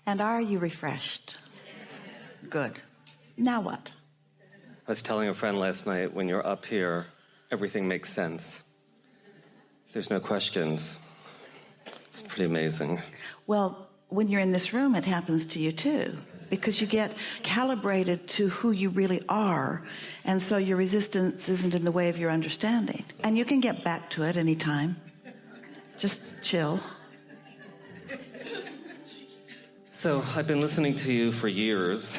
And are you refreshed? Good. Now what? I was telling a friend last night, when you're up here, everything makes sense. There's no questions. It's pretty amazing. Well, when you're in this room, it happens to you too, because you get calibrated to who you really are, and so your resistance isn't in the way of your understanding. And you can get back to it anytime. Just chill. So I've been listening to you for years,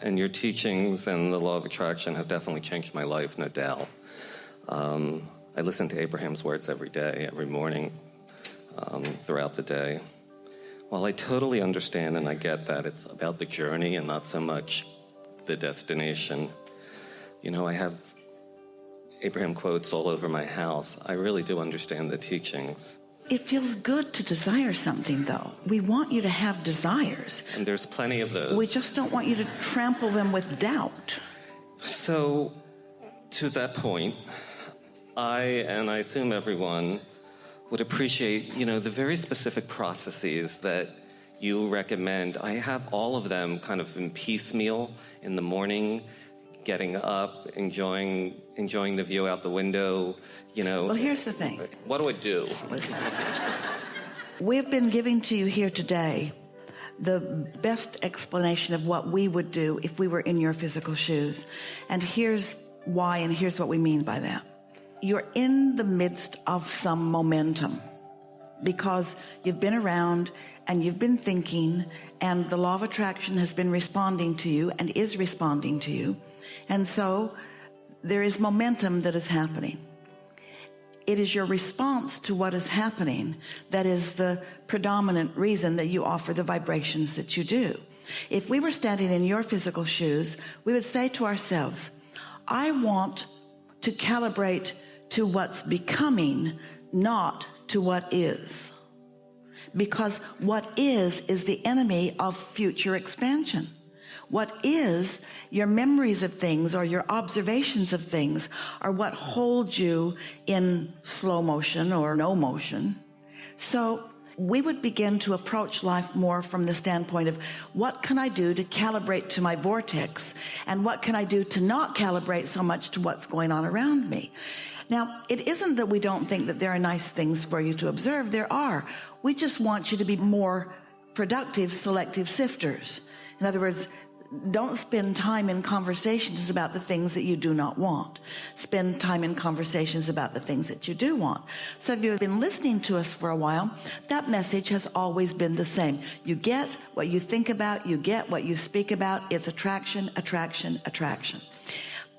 and your teachings and the law of attraction have definitely changed my life, no doubt. I listen to Abraham's words every day, every morning, throughout the day. While I totally understand and I get that it's about the journey and not so much the destination, you know, I have Abraham quotes all over my house. I really do understand the teachings. It feels good to desire something, though. We want you to have desires. And there's plenty of those. We just don't want you to trample them with doubt. So, to that point, and I assume everyone, would appreciate, you know, the very specific processes that you recommend. I have all of them kind of in piecemeal in the morning, getting up, enjoying the view out the window, you know. Well, here's the thing. What do I do? Listen. We've been giving to you here today the best explanation of what we would do if we were in your physical shoes. And here's why, and here's what we mean by that. You're in the midst of some momentum because you've been around and you've been thinking, and the law of attraction has been responding to you and is responding to you. And so there is momentum that is happening. It is your response to what is happening that is the predominant reason that you offer the vibrations that you do. If we were standing in your physical shoes, we would say to ourselves, I want to calibrate to what's becoming, not to what is. Because what is the enemy of future expansion. What is, your memories of things or your observations of things, are what hold you in slow motion or no motion. So we would begin to approach life more from the standpoint of what can I do to calibrate to my vortex, and what can I do to not calibrate so much to what's going on around me. Now, it isn't that we don't think that there are nice things for you to observe. There are. We just want you to be more productive, selective sifters. In other words, don't spend time in conversations about the things that you do not want. Spend time in conversations about the things that you do want. So if you've been listening to us for a while, that message has always been the same. You get what you think about, you get what you speak about. It's attraction, attraction, attraction.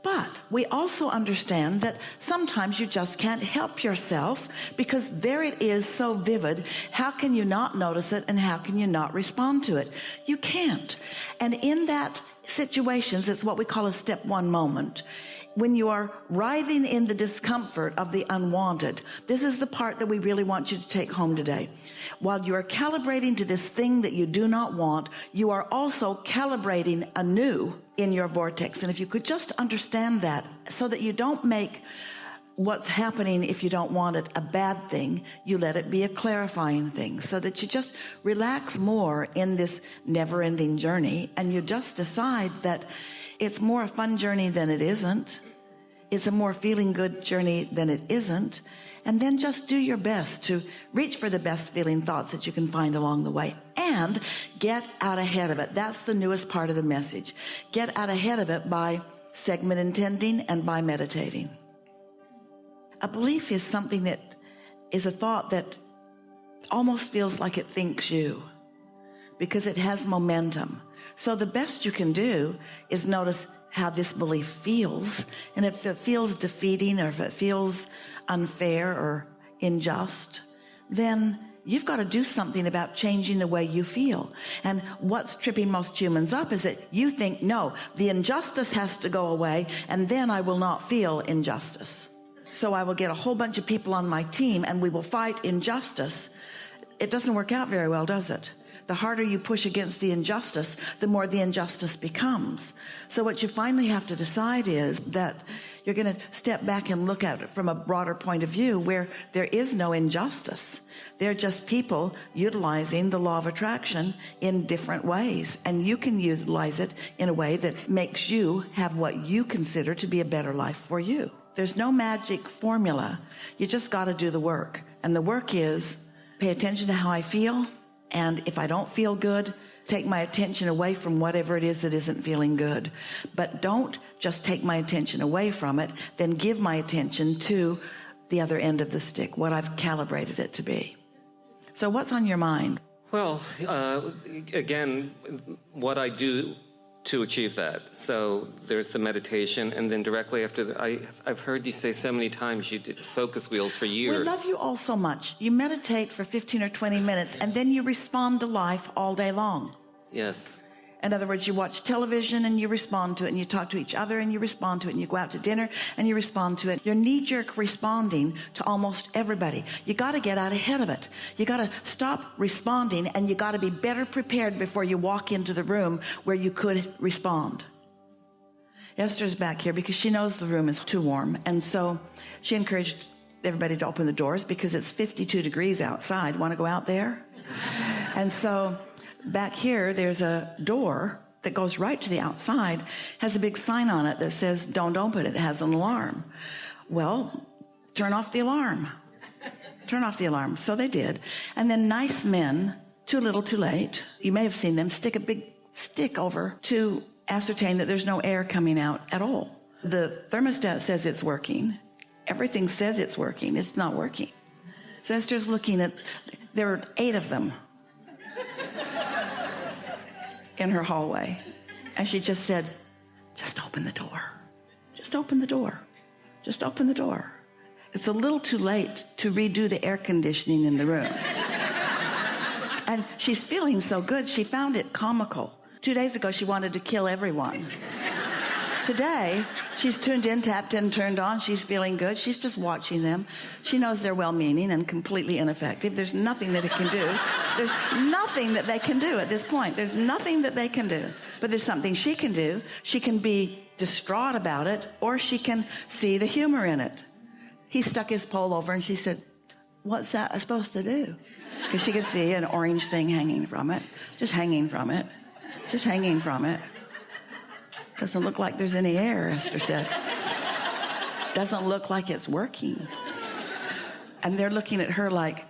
But we also understand that sometimes you just can't help yourself, because there it is, so vivid. How can you not notice it, and how can you not respond to it? You can't. And in that situations, it's what we call a step one moment. When you are writhing in the discomfort of the unwanted, this is the part that we really want you to take home today. While you are calibrating to this thing that you do not want, you are also calibrating anew in your vortex. And if you could just understand that, so that you don't make what's happening, if you don't want it, a bad thing, you let it be a clarifying thing, so that you just relax more in this never-ending journey, and you just decide that it's more a fun journey than it isn't. It's a more feeling good journey than it isn't. And then just do your best to reach for the best feeling thoughts that you can find along the way, and get out ahead of it. That's the newest part of the message. Get out ahead of it by segment intending and by meditating. A belief is something that is a thought that almost feels like it thinks you, because it has momentum. So the best you can do is notice how this belief feels. And if it feels defeating, or if it feels unfair or unjust, then you've got to do something about changing the way you feel. And what's tripping most humans up is that you think, no, the injustice has to go away, and then I will not feel injustice. So I will get a whole bunch of people on my team and we will fight injustice. It doesn't work out very well, does it? The harder you push against the injustice, the more the injustice becomes. So what you finally have to decide is that you're going to step back and look at it from a broader point of view where there is no injustice. They're just people utilizing the law of attraction in different ways. And you can utilize it in a way that makes you have what you consider to be a better life for you. There's no magic formula. You just got to do the work. And the work is pay attention to how I feel. And if I don't feel good, take my attention away from whatever it is that isn't feeling good. But don't just take my attention away from it, then give my attention to the other end of the stick, what I've calibrated it to be. So what's on your mind? Well, again, what I do to achieve that. So there's the meditation, and then directly after that, I've heard you say so many times you did focus wheels for years. We love you all so much. You meditate for 15 or 20 minutes, and then you respond to life all day long. Yes. In other words, you watch television and you respond to it, and you talk to each other and you respond to it, and you go out to dinner and you respond to it. You're knee-jerk responding to almost everybody. You got to get out ahead of it. You got to stop responding, and you got to be better prepared before you walk into the room where you could respond. Esther's back here because she knows the room is too warm, and so she encouraged everybody to open the doors because it's 52 degrees outside. Want to go out there? And so back here, there's a door that goes right to the outside, has a big sign on it that says, don't open it. It has an alarm. Well, turn off the alarm. Turn off the alarm. So they did. And then nice men, too little, too late. You may have seen them stick a big stick over to ascertain that there's no air coming out at all. The thermostat says it's working. Everything says it's working. It's not working. So Esther's looking at, there are 8 of them in her hallway, and she just said, just open the door. Just open the door. Just open the door. It's a little too late to redo the air conditioning in the room. And she's feeling so good, she found it comical. 2 days ago, she wanted to kill everyone. Today, she's tuned in, tapped in, turned on. She's feeling good. She's just watching them. She knows they're well-meaning and completely ineffective. There's nothing that it can do. There's nothing that they can do at this point. There's nothing that they can do. But there's something she can do. She can be distraught about it, or she can see the humor in it. He stuck his pole over, and she said, what's that supposed to do? Because she could see an orange thing hanging from it. Just hanging from it. Just hanging from it. Doesn't look like there's any air, Esther said. Doesn't look like it's working. And they're looking at her like,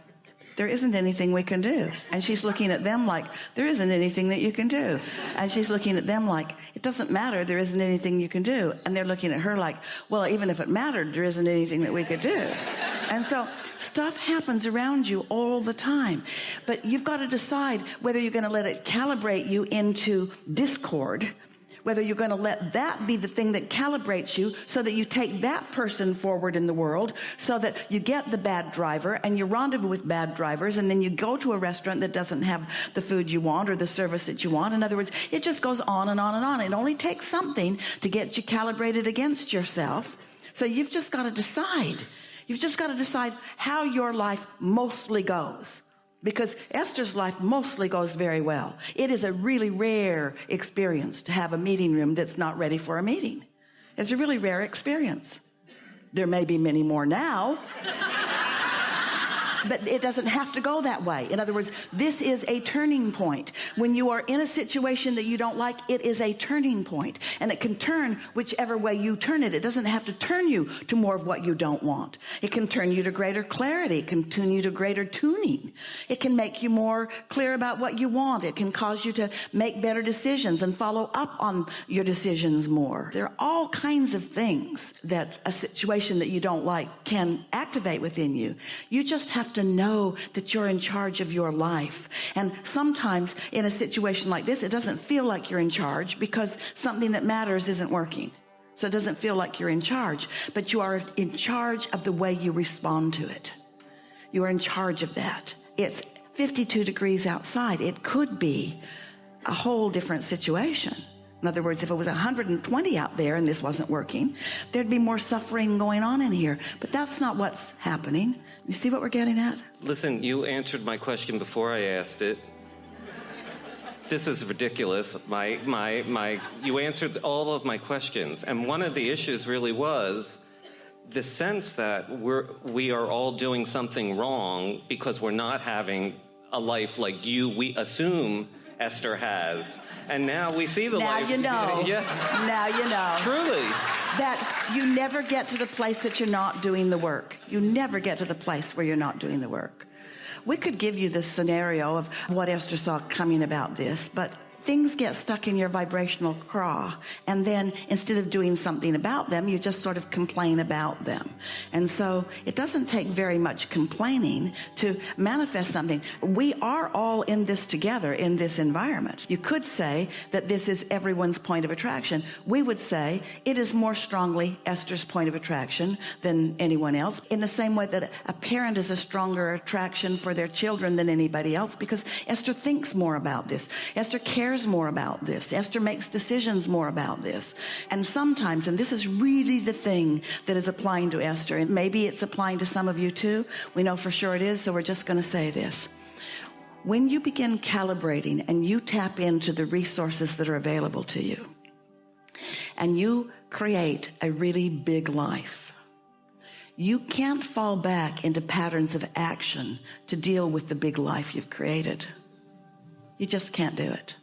there isn't anything we can do. And she's looking at them like, there isn't anything that you can do. And she's looking at them like, it doesn't matter, there isn't anything you can do. And they're looking at her like, well, even if it mattered, there isn't anything that we could do. And so stuff happens around you all the time. But you've got to decide whether you're going to let it calibrate you into discord, whether you're going to let that be the thing that calibrates you so that you take that person forward in the world, so that you get the bad driver and you rendezvous with bad drivers, and then you go to a restaurant that doesn't have the food you want or the service that you want. In other words, it just goes on and on and on. It only takes something to get you calibrated against yourself. So you've just got to decide. You've just got to decide how your life mostly goes. Because Esther's life mostly goes very well. It is a really rare experience to have a meeting room that's not ready for a meeting. It's a really rare experience. There may be many more now. But it doesn't have to go that way. In other words, this is a turning point. When you are in a situation that you don't like, it is a turning point. And it can turn whichever way you turn it. It doesn't have to turn you to more of what you don't want. It can turn you to greater clarity. It can tune you to greater tuning. It can make you more clear about what you want. It can cause you to make better decisions and follow up on your decisions more. There are all kinds of things that a situation that you don't like can activate within you. You just have to know that you're in charge of your life. And sometimes in a situation like this, it doesn't feel like you're in charge because something that matters isn't working. So it doesn't feel like you're in charge, but you are in charge of the way you respond to it. You are in charge of that. It's 52 degrees outside. It could be a whole different situation. In other words, if it was 120 out there and this wasn't working, there'd be more suffering going on in here. But that's not what's happening. You see what we're getting at? Listen, you answered my question before I asked it. This is ridiculous. You answered all of my questions. And one of the issues really was the sense that we are all doing something wrong because we're not having a life like we assume Esther has. And now we see the life. Now you know. Yeah. Now you know. Truly. That you never get to the place that you're not doing the work. You never get to the place where you're not doing the work. We could give you the scenario of what Esther saw coming about this, but things get stuck in your vibrational craw, and then instead of doing something about them, you just sort of complain about them. And so it doesn't take very much complaining to manifest something. We are all in this together in this environment. You could say that this is everyone's point of attraction. We would say it is more strongly Esther's point of attraction than anyone else, in the same way that a parent is a stronger attraction for their children than anybody else, because Esther thinks more about this. Esther cares more about this. Esther makes decisions more about this. And sometimes, and this is really the thing that is applying to Esther, and maybe it's applying to some of you too. We know for sure it is, so we're just going to say this. When you begin calibrating and you tap into the resources that are available to you, and you create a really big life, you can't fall back into patterns of action to deal with the big life you've created. You just can't do it.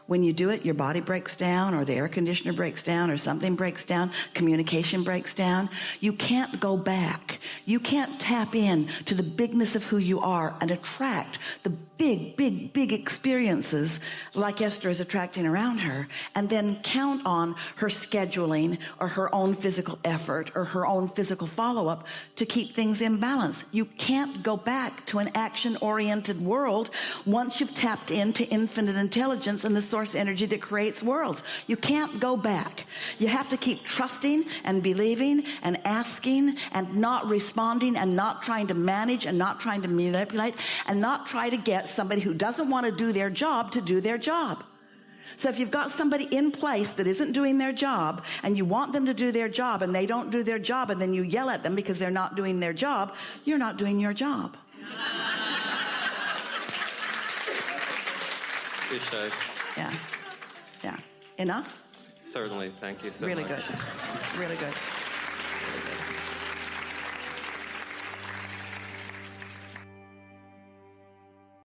When you do it, your body breaks down, or the air conditioner breaks down, or something breaks down, communication breaks down. You can't go back. You can't tap in to the bigness of who you are and attract the big experiences like Esther is attracting around her, and then count on her scheduling or her own physical effort or her own physical follow-up to keep things in balance. You can't go back to an action-oriented world once you've tapped into infinite intelligence and the source energy that creates worlds. You can't go back. You have to keep trusting and believing and asking and not responding and not trying to manage and not trying to manipulate and not try to get somebody who doesn't want to do their job to do their job. So if you've got somebody in place that isn't doing their job and you want them to do their job and they don't do their job, and then you yell at them because they're not doing their job, you're not doing your job. Touché. Yeah. Enough? Certainly. Thank you so much. Really good. Really good.